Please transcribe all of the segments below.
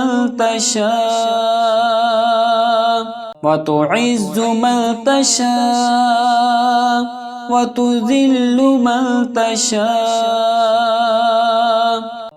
من تشاء وتعز من تشاء وتذل من تشاء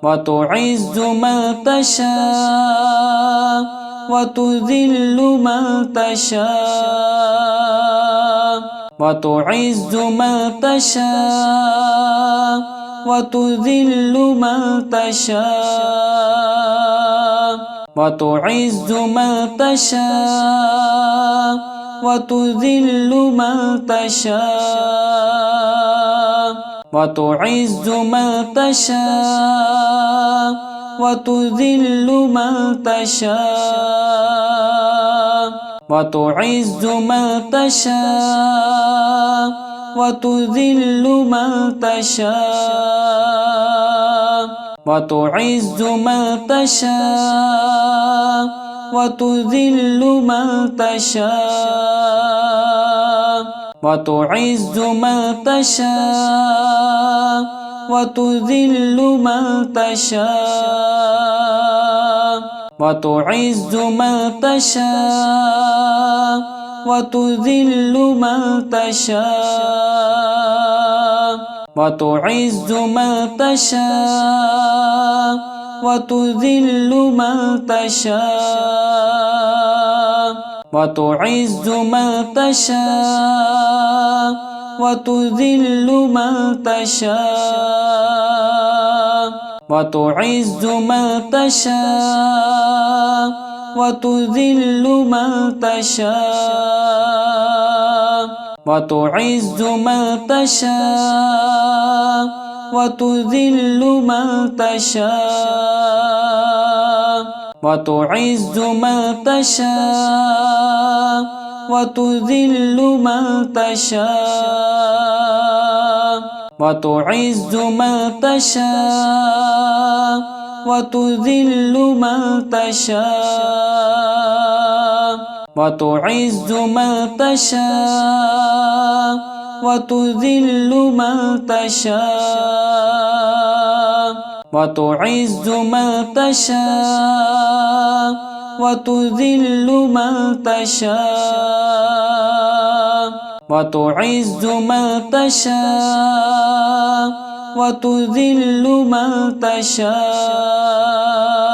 وتعز من تشاء وتذل من تشاء وتعز من تشاء وتذل من تشاء وتعز من تشاء وتذل من تشاء وتعز من تشاء وتذل من تشاء وتعز من تشاء وتذل من تشاء وتعز من تشاء وتذل من تشاء وتعز من تشاء وتذل من تشاء وتعز من تشاء وتذل من تشاء وتعز من تشاء وتذل من تشاء وتعز من تشاء وتذل من تشاء وتعز من تشاء وتذل من تشاء وتعز من تشاء وتذل من تشاء وتعز من تشاء وتذل من تشاء وتعز من تشاء وتذل من تشاء وتعز من تشاء وتذل من تشاء وتعز من تشاء وتذل من تشاء وتعز من تشاء وتذل من تشاء